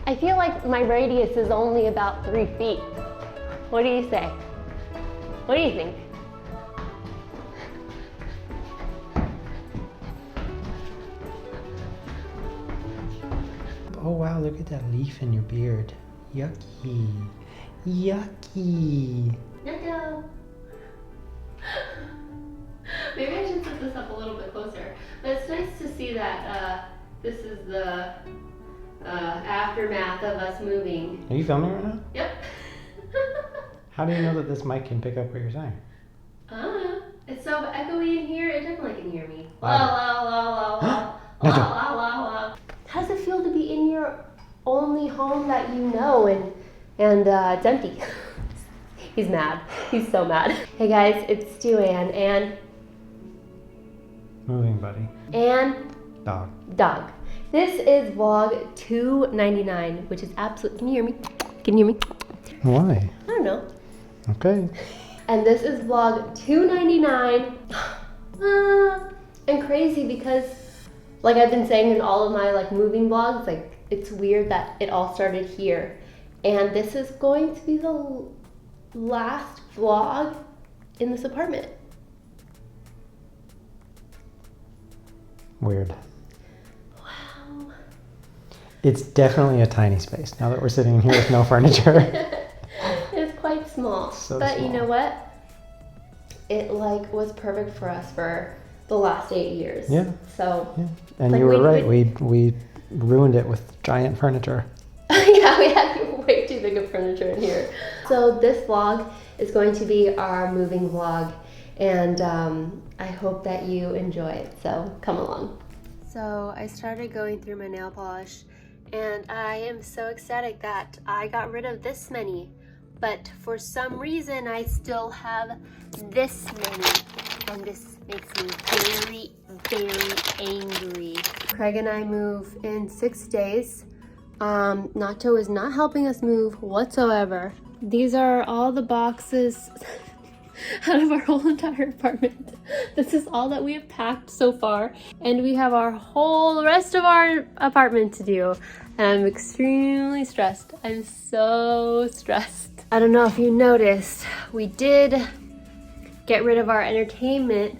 I feel like my radius is only about 3 feet. What do you say? What do you think? Oh wow, look at that leaf in your beard. Yucky. Yucky. Yucko. Maybe I should set this up a little bit closer. But it's nice to see that this is the aftermath of us moving. Are you filming right now? Yep. How do you know that this mic can pick up what you're saying? It's so echoey in here, it definitely can hear me. Wow. La la la la la la la la. How does it feel to be in your only home that you know and it's empty? He's mad. He's so mad. Hey guys, it's Duan and Moving buddy. and Dog. This is vlog 299, which is absolute. Can you hear me? Can you hear me? Why? I don't know. Okay. And this is vlog 299. And crazy because, like I've been saying in all of my like moving vlogs, like it's weird that it all started here. And this is going to be the last vlog in this apartment. Weird. Wow. It's definitely a tiny space now that we're sitting here with no furniture. It's quite small. So but small. you know what? It like was perfect for us for the last 8 years. Yeah. So Yeah. And like you were right. We ruined it with giant furniture. yeah, we had way too big of furniture in here. So this vlog is going to be our moving vlog, and I hope that you enjoy it, so come along. So I started going through my nail polish, and I am so ecstatic that I got rid of this many, but for some reason I still have this many, and this makes me very, very angry. Craig and I move in 6 days. Nacho is not helping us move whatsoever. These are all the boxes out of our whole entire apartment. This is all that we have packed so far, and we have our whole rest of our apartment to do. And I'm extremely stressed. I'm so stressed. I don't know if you noticed, we did get rid of our entertainment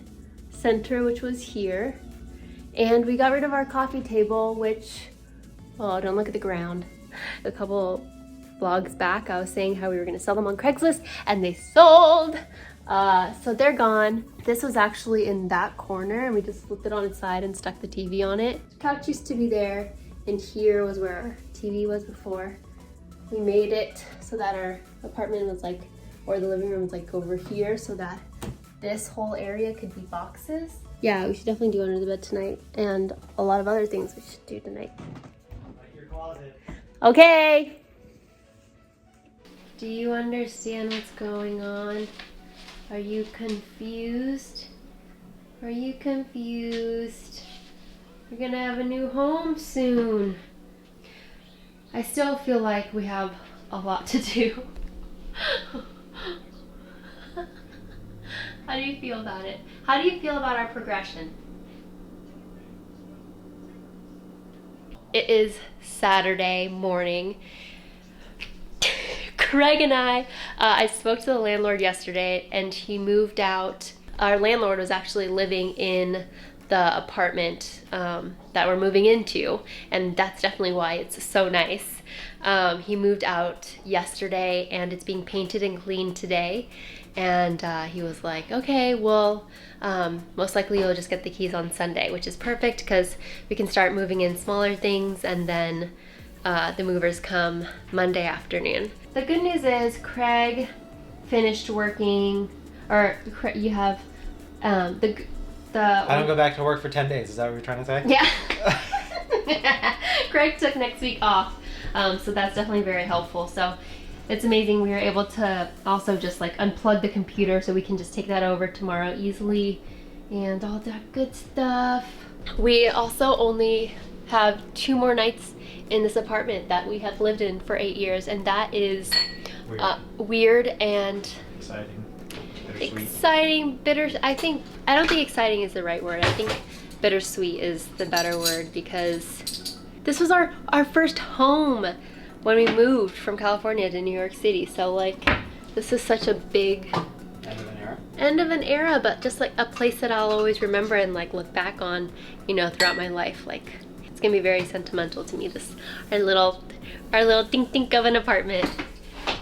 center, which was here, and we got rid of our coffee table, which, oh, don't look at the ground. A couple vlogs back, I was saying how we were gonna sell them on Craigslist, and they sold. So they're gone. This was actually in that corner, and we just flipped it on its side and stuck the TV on it. The couch used to be there, and here was where our TV was before. We made it so that our apartment was like, or the living room was like over here, so that this whole area could be boxes. Yeah, we should definitely do under the bed tonight, and a lot of other things we should do tonight. Like your closet. Okay. Do you understand what's going on? Are you confused? Are you confused? We're gonna have a new home soon. I still feel like we have a lot to do. How do you feel about it? How do you feel about our progression? It is Saturday morning. Craig and I spoke to the landlord yesterday, and he moved out. Our landlord was actually living in the apartment that we're moving into, and that's definitely why it's so nice. He moved out yesterday, and it's being painted and cleaned today, and he was like, okay, well, most likely you'll just get the keys on Sunday, which is perfect because we can start moving in smaller things, and then the movers come Monday afternoon. The good news is Craig finished working, or you have the I don't go back to work for 10 days. Is that what you're trying to say? Yeah. Craig took next week off, so that's definitely very helpful. So it's amazing we were able to also just like unplug the computer so we can just take that over tomorrow easily and all that good stuff. We also only have 2 more nights in this apartment that we have lived in for 8 years, and that is weird and Exciting. exciting, bitter. I don't think exciting is the right word. I think bittersweet is the better word, because this was our first home. when we moved from California to New York City. So like, this is such a big End of an era. end of an era, but just like a place that I'll always remember and like look back on, you know, throughout my life. Like, it's gonna be very sentimental to me. This our little dink dink of an apartment,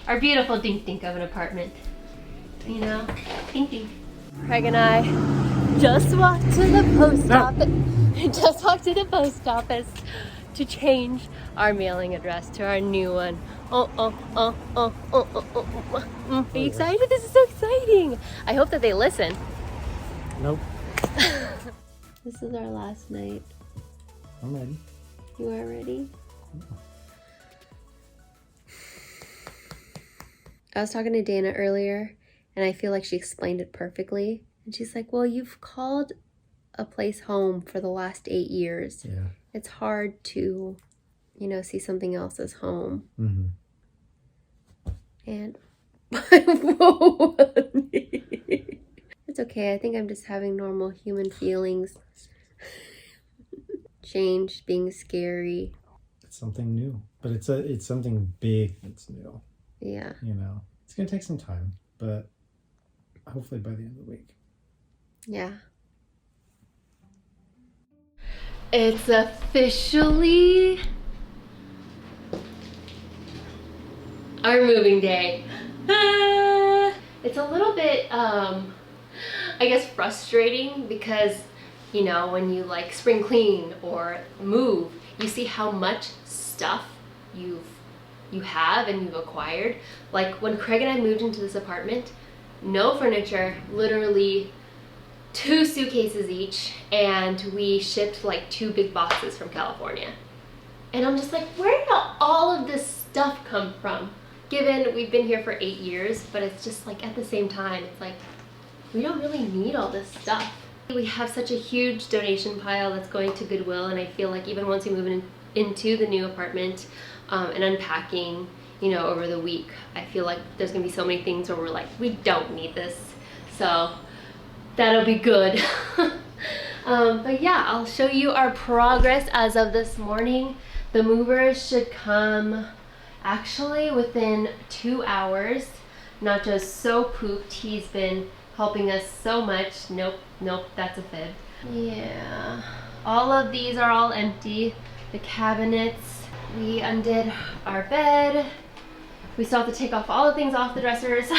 our beautiful dink dink of an apartment. You know, dink dink. Craig and I just walked to the post office. Just walked to the post office to change our mailing address to our new one. Are you excited? This is so exciting. I hope that they listen. Nope. This is our last night. I'm ready. You are ready? I was talking to Dana earlier, and I feel like she explained it perfectly. And she's like, well, you've called a place home for the last 8 years. Yeah. It's hard to, you know, see something else as home. Mm-hmm. And whoa. It's okay. I think I'm just having normal human feelings. Change, being scary. It's something new, but it's something big that's new. Yeah. You know, it's gonna take some time, but hopefully by the end of the week. Yeah. It's officially our moving day. It's a little bit, I guess, frustrating because, you know, when you like spring clean or move, you see how much stuff you have and you've acquired. Like when Craig and I moved into this apartment, no furniture, literally 2 suitcases each, and we shipped like 2 big boxes from California. And I'm just like, where did all of this stuff come from? Given we've been here for 8 years, but it's just like at the same time, it's like, we don't really need all this stuff. We have such a huge donation pile that's going to Goodwill, and I feel like even once we move into the new apartment and unpacking, you know, over the week, I feel like there's gonna be so many things where we're like, we don't need this. So that'll be good. But yeah, I'll show you our progress as of this morning. The movers should come actually within 2 hours. Nacho's so pooped. He's been helping us so much. Nope, that's a fib. Yeah, all of these are all empty. The cabinets, we undid our bed. We still have to take off all the things off the dressers.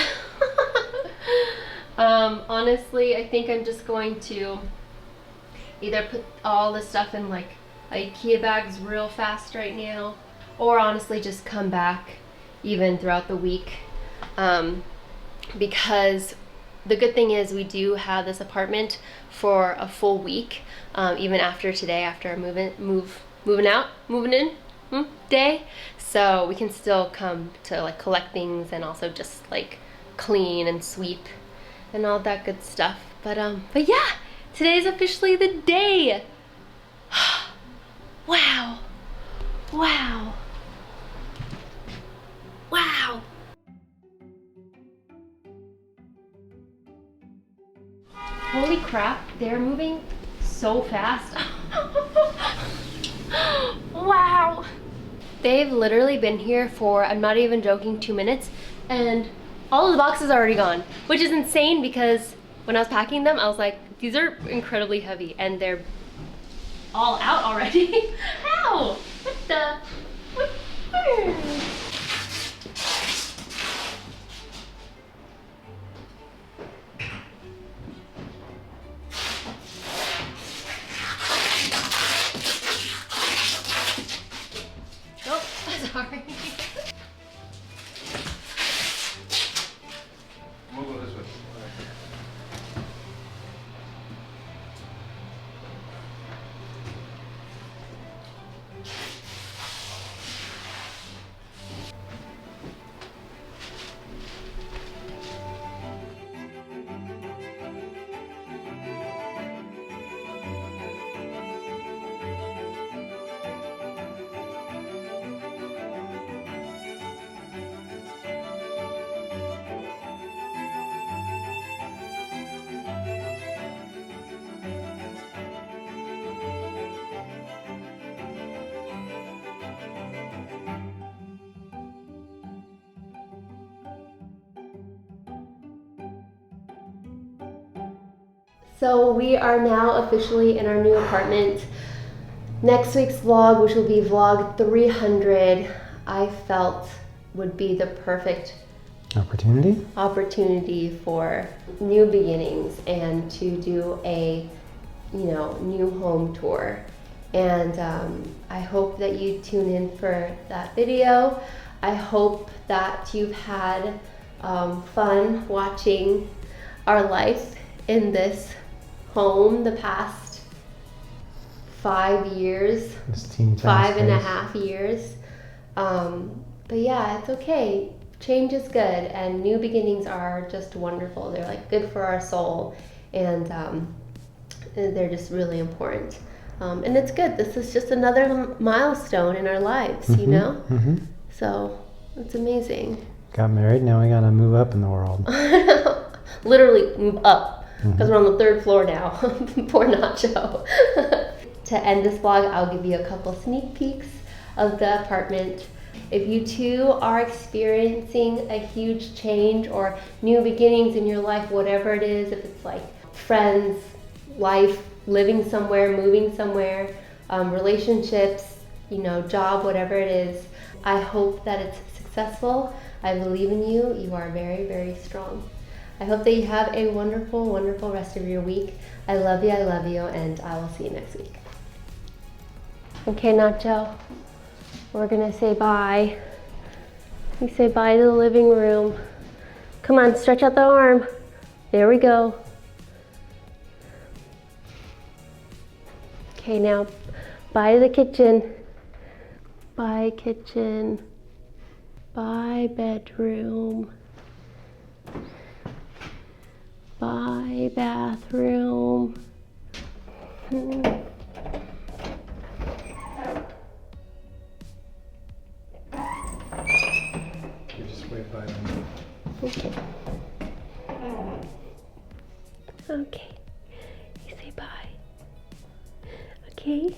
Honestly, I think I'm just going to either put all the stuff in like IKEA bags real fast right now, or honestly just come back even throughout the week, because the good thing is we do have this apartment for a full week, even after today, after our moving in day, so we can still come to like collect things and also just like clean and sweep and all that good stuff. But yeah, today's officially the day. Wow. Wow. Wow. Holy crap, they're moving so fast. Wow. They've literally been here for, I'm not even joking, 2 minutes, and all of the boxes are already gone, which is insane because when I was packing them, I was like, these are incredibly heavy, and they're all out already. How? What the? What? Nope, sorry. We'll go this way. So we are now officially in our new apartment. Next week's vlog, which will be vlog 300, I felt would be the perfect opportunity for new beginnings and to do a new home tour. And I hope that you tune in for that video. I hope that you've had fun watching our life in this home the past 5 years, 5.5 years. But yeah, it's okay. Change is good, and new beginnings are just wonderful. They're like good for our soul, and they're just really important. And it's good. This is just another milestone in our lives, you know? So it's amazing. Got married, now we gotta move up in the world. Literally move up, because we're on the 3rd floor now. Poor Nacho. To end this vlog, I'll give you a couple sneak peeks of the apartment. If you too are experiencing a huge change or new beginnings in your life, whatever it is, if it's like friends, life, living somewhere, moving somewhere, relationships, job, whatever it is, I hope that it's successful. I believe in you. You are very, very strong. I hope that you have a wonderful, wonderful rest of your week. I love you, and I will see you next week. Okay, Nacho, we're gonna say bye. We say bye to the living room. Come on, stretch out the arm. There we go. Okay, now bye to the kitchen. Bye kitchen. Bye bedroom. Bye bathroom. Just wave bye to me. Okay. Okay. You say bye. Okay.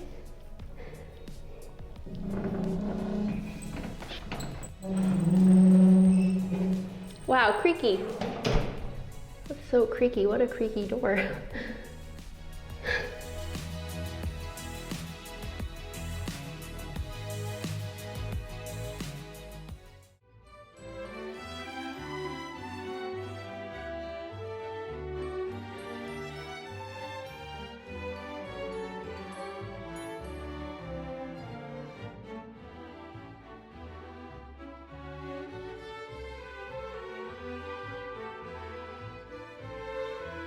Wow, creaky. That's so creaky. What a creaky door.